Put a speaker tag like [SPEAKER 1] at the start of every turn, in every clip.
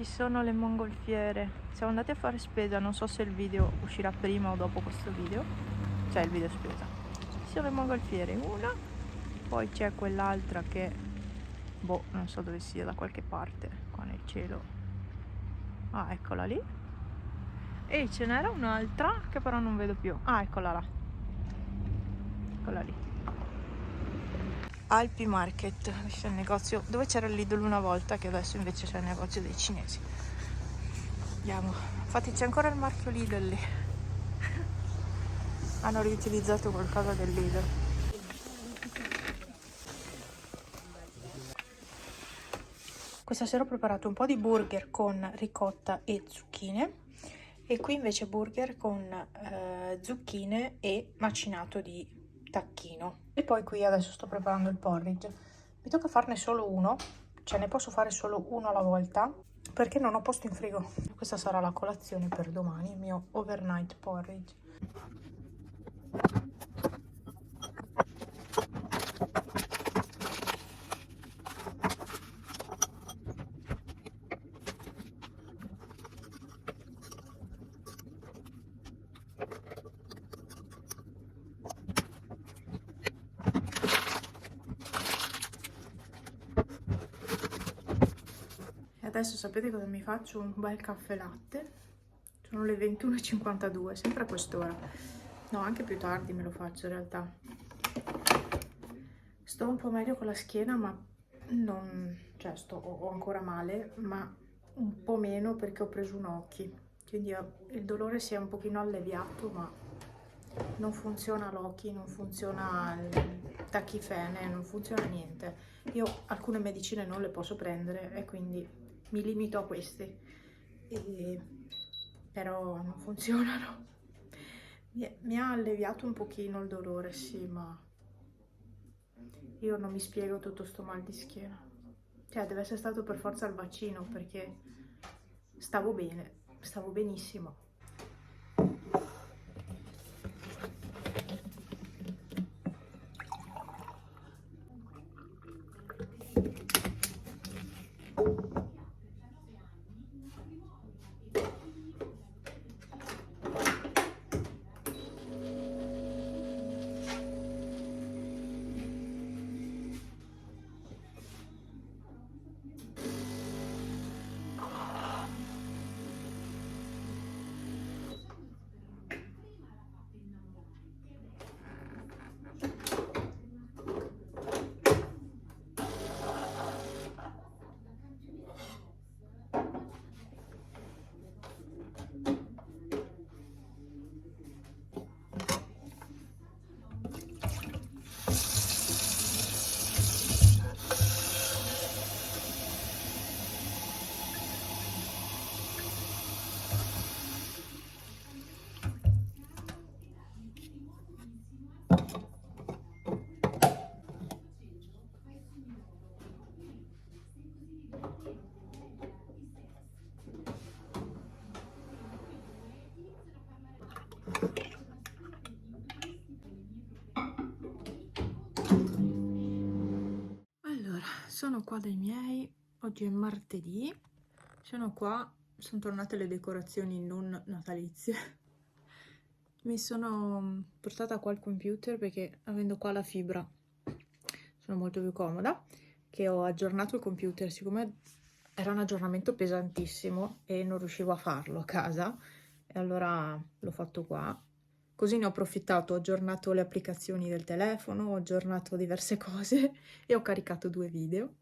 [SPEAKER 1] ci sono le mongolfiere. Siamo andati a fare spesa, non so se il video uscirà prima o dopo questo video, cioè il video spesa. Ci sono le mongolfiere, una, poi c'è quell'altra che, boh, non so dove sia, da qualche parte, qua nel cielo. Ah, eccola lì. E ce n'era un'altra che però non vedo più. Ah, eccola là. Eccola lì. Alpi Market, c'è il negozio dove c'era il Lidl una volta, che adesso invece c'è il negozio dei cinesi. Andiamo. Infatti c'è ancora il marchio Lidl lì. Hanno riutilizzato qualcosa del Lidl. Questa sera ho preparato un po' di burger con ricotta e zucchine, e qui invece burger con zucchine e macinato di tacchino. E poi qui adesso sto preparando il porridge. Mi tocca farne solo uno, cioè ne posso fare solo uno alla volta perché non ho posto in frigo. Questa sarà la colazione per domani, il mio overnight porridge. Adesso sapete cosa mi faccio? Un bel caffè latte. Sono le 21:52, sempre a quest'ora. No, anche più tardi me lo faccio in realtà. Sto un po' meglio con la schiena, ma non... cioè ho ancora male, ma un po' meno perché ho preso un occhi. Quindi il dolore si è un pochino alleviato, ma non funziona l'occhi, non funziona il tachifene, non funziona niente. Io alcune medicine non le posso prendere e quindi mi limito a queste, però non funzionano. Mi ha alleviato un pochino il dolore, sì, ma io non mi spiego tutto sto mal di schiena. Cioè, deve essere stato per forza il vaccino, perché stavo bene, stavo benissimo. Allora, sono qua dai miei, oggi è martedì, sono qua, sono tornate le decorazioni non natalizie. Mi sono portata qua il computer perché avendo qua la fibra sono molto più comoda, che ho aggiornato il computer, siccome era un aggiornamento pesantissimo e non riuscivo a farlo a casa, e allora l'ho fatto qua. Così ne ho approfittato, ho aggiornato le applicazioni del telefono, ho aggiornato diverse cose e ho caricato 2 video,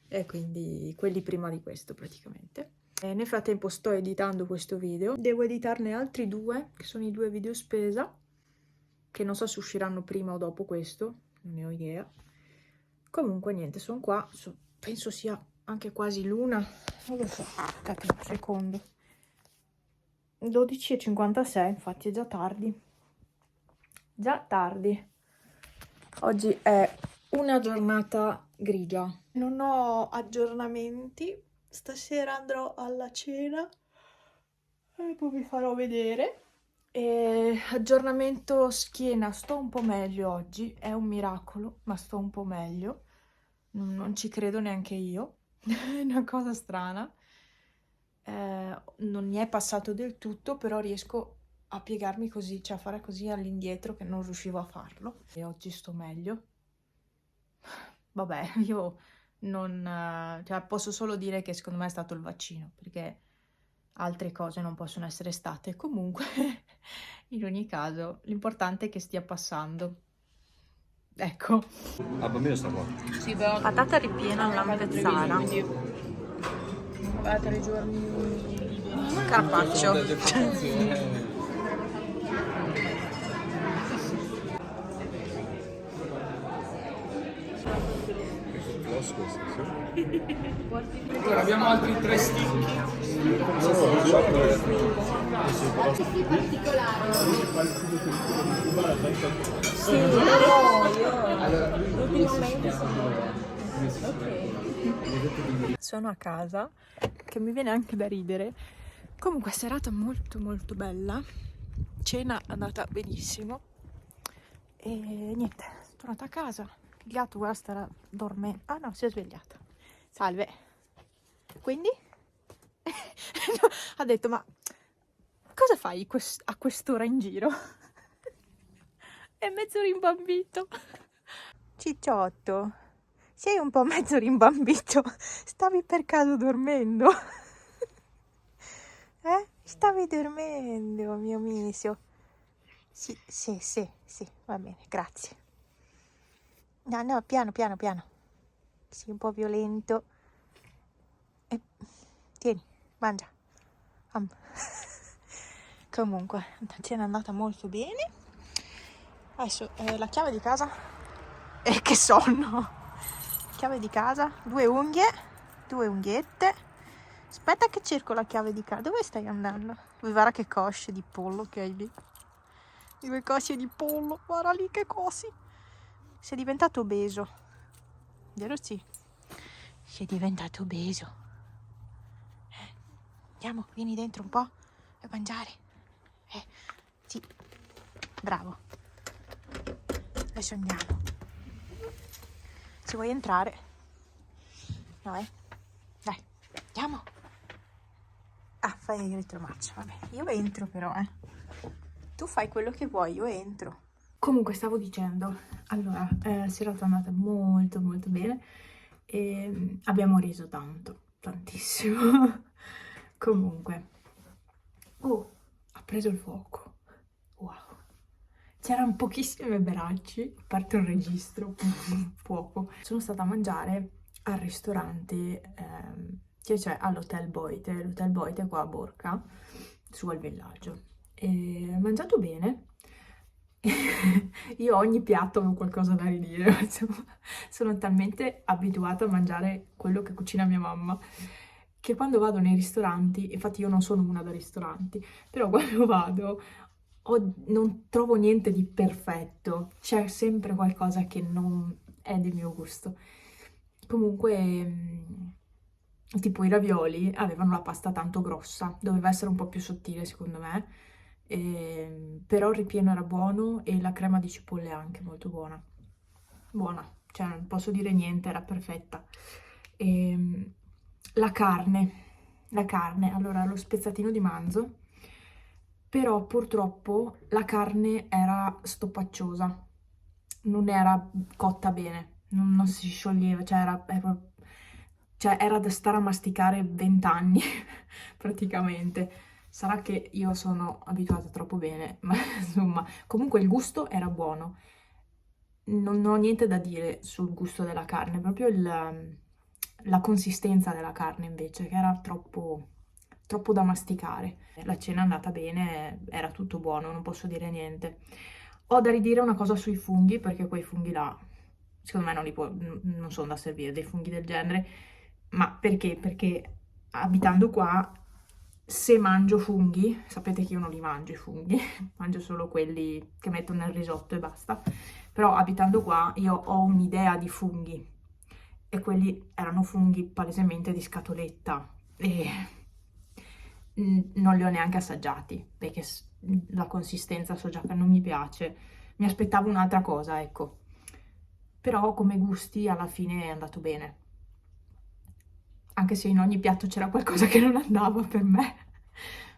[SPEAKER 1] e quindi quelli prima di questo praticamente. E nel frattempo sto editando questo video, devo editarne altri 2, che sono i 2 video spesa, che non so se usciranno prima o dopo questo, non ne ho idea. Comunque niente, sono qua, penso sia anche quasi l'una, non lo so, aspettate un secondo. 12:56, infatti è già tardi. Già tardi. Oggi è una giornata grigia. Non ho aggiornamenti. Stasera andrò alla cena e poi vi farò vedere. E aggiornamento schiena, sto un po' meglio oggi, è un miracolo, ma sto un po' meglio. Non ci credo neanche io, è una cosa strana. non mi è passato del tutto, però riesco a piegarmi così, cioè a fare così all'indietro che non riuscivo a farlo. E oggi sto meglio. Vabbè, io non... cioè posso solo dire che secondo me è stato il vaccino, perché altre cose non possono essere state. Comunque, in ogni caso, l'importante è che stia passando. Ecco.
[SPEAKER 2] Ah, bambino sta qua.
[SPEAKER 1] Sì, però patata ripiena alla mezzana. Aveva 3 giorni carpaccio.
[SPEAKER 2] Allora, abbiamo altri 3 stick.
[SPEAKER 1] Sì, sono a casa, che mi viene anche da ridere. Comunque serata molto molto bella, cena andata benissimo e niente, sono tornata a casa, il gatto ora starà dormendo. Ah no, si è svegliata. Salve. Quindi? No, ha detto, ma cosa fai a quest'ora in giro? È mezzo rimbambito. Cicciotto, sei un po' mezzo rimbambito. Stavi per caso dormendo? Stavi dormendo, mio misio? Sì, va bene, grazie. No, piano. Sei un po' violento. Tieni, mangia. Comunque, la cena è andata molto bene. Adesso la chiave di casa. Che sonno! Chiave di casa, 2 unghie, 2 unghiette. Aspetta che cerco la chiave di casa. Dove stai andando? Guarda che cosce di pollo che hai lì. 2 cosce di pollo, guarda lì che cosi. Sei diventato obeso. Vero sì? Sei diventato obeso. Andiamo, vieni dentro un po' a mangiare. Sì, bravo. Adesso andiamo. Se vuoi entrare. No, dai, andiamo. Ah, fai il retromarcia, vabbè. Io entro però, Tu fai quello che vuoi, io entro. Comunque, stavo dicendo, allora, serata è andata molto molto bene e abbiamo riso tanto, tantissimo. Comunque, ha preso il fuoco. Wow. C'erano pochissime beracci, a parte un registro, fuoco. Sono stata a mangiare al ristorante che c'è all'Hotel Boite. L'Hotel Boite è qua a Borca, su al villaggio. E ho mangiato bene. Io ogni piatto avevo qualcosa da ridire, insomma, sono talmente abituata a mangiare quello che cucina mia mamma che quando vado nei ristoranti, infatti io non sono una da ristoranti, però quando vado non trovo niente di perfetto, c'è sempre qualcosa che non è del mio gusto. Comunque, tipo i ravioli avevano la pasta tanto grossa, doveva essere un po' più sottile secondo me, però il ripieno era buono e la crema di cipolle anche molto buona. Buona, cioè non posso dire niente, era perfetta. La carne, allora lo spezzatino di manzo, però purtroppo la carne era stoppacciosa, non era cotta bene, non si scioglieva, cioè era da stare a masticare 20 anni praticamente. Sarà che io sono abituata troppo bene, ma insomma, comunque il gusto era buono. Non ho niente da dire sul gusto della carne, proprio la consistenza della carne invece, che era troppo da masticare. La cena è andata bene, era tutto buono, non posso dire niente. Ho da ridire una cosa sui funghi, perché quei funghi là, secondo me non sono da servire, dei funghi del genere. Ma perché? Perché abitando qua, se mangio funghi, sapete che io non li mangio i funghi, mangio solo quelli che metto nel risotto e basta, però abitando qua io ho un'idea di funghi e quelli erano funghi palesemente di scatoletta e non li ho neanche assaggiati perché la consistenza so già che non mi piace, mi aspettavo un'altra cosa, ecco, però come gusti alla fine è andato bene. anche se in ogni piatto c'era qualcosa che non andava per me,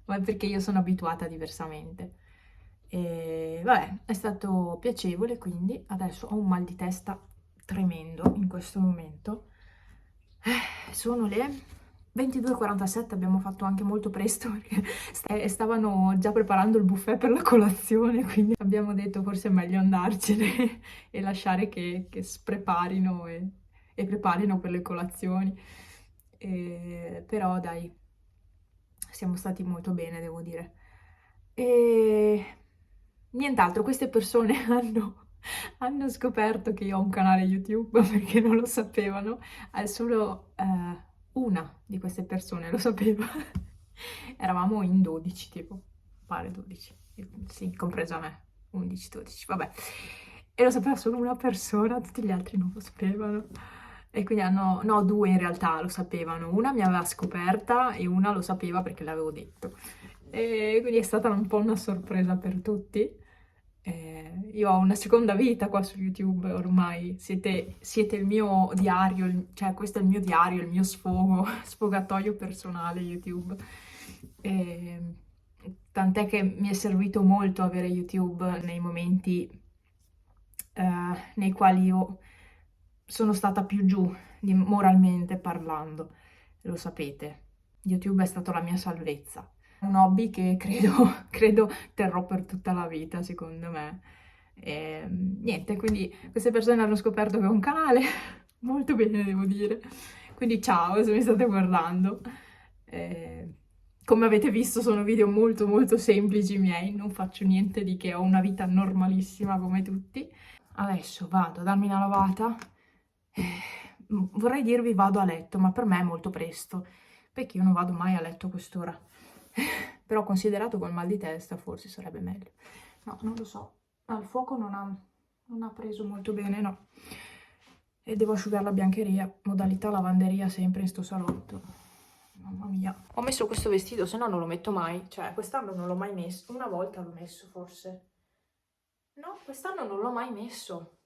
[SPEAKER 1] ma è perché io sono abituata diversamente. E vabbè, è stato piacevole, quindi adesso ho un mal di testa tremendo in questo momento. Sono le 22:47, abbiamo fatto anche molto presto perché stavano già preparando il buffet per la colazione, quindi abbiamo detto forse è meglio andarcene e lasciare che spreparino e preparino per le colazioni. Però dai, siamo stati molto bene, devo dire. E nient'altro, queste persone hanno scoperto che io ho un canale YouTube perché non lo sapevano, solo una di queste persone lo sapeva. Eravamo in 12, tipo, pare 12, sì, compresa me, 11, 12, vabbè. E lo sapeva solo una persona, tutti gli altri non lo sapevano. E quindi no, due in realtà lo sapevano. Una mi aveva scoperta e una lo sapeva perché l'avevo detto. E quindi è stata un po' una sorpresa per tutti. Io ho una seconda vita qua su YouTube ormai, siete il mio diario, cioè questo è il mio diario, il mio sfogatoio personale YouTube. E, tant'è che mi è servito molto avere YouTube nei momenti nei quali io sono stata più giù moralmente parlando, lo sapete. YouTube è stato la mia salvezza. Un hobby che credo terrò per tutta la vita, secondo me. E, niente, quindi queste persone hanno scoperto che ho un canale, molto bene devo dire. Quindi ciao se mi state guardando. E, come avete visto sono video molto molto semplici miei, non faccio niente di che, ho una vita normalissima come tutti. Adesso vado a darmi una lavata. Vorrei dirvi vado a letto, ma per me è molto presto, perché io non vado mai a letto a quest'ora. Però considerato col mal di testa forse sarebbe meglio. No, non lo so. Al fuoco non ha preso molto bene, no. E devo asciugare la biancheria, modalità lavanderia sempre in sto salotto. Mamma mia. Ho messo questo vestito, se no non lo metto mai. Cioè, quest'anno non l'ho mai messo. Una volta l'ho messo, forse. No, quest'anno non l'ho mai messo.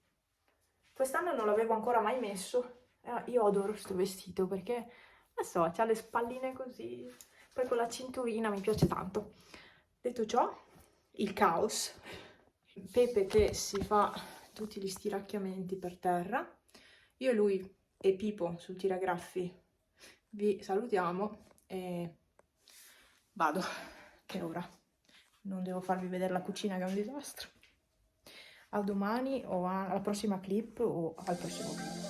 [SPEAKER 1] Quest'anno non l'avevo ancora mai messo. Io adoro questo vestito perché, non so, c'ha le spalline così, poi con la cinturina mi piace tanto. Detto ciò, il caos. Pepe che si fa tutti gli stiracchiamenti per terra. Io, lui e Pipo sul tiragraffi vi salutiamo e vado, che ora non devo farvi vedere la cucina che è un disastro. A domani o alla prossima clip o al prossimo video.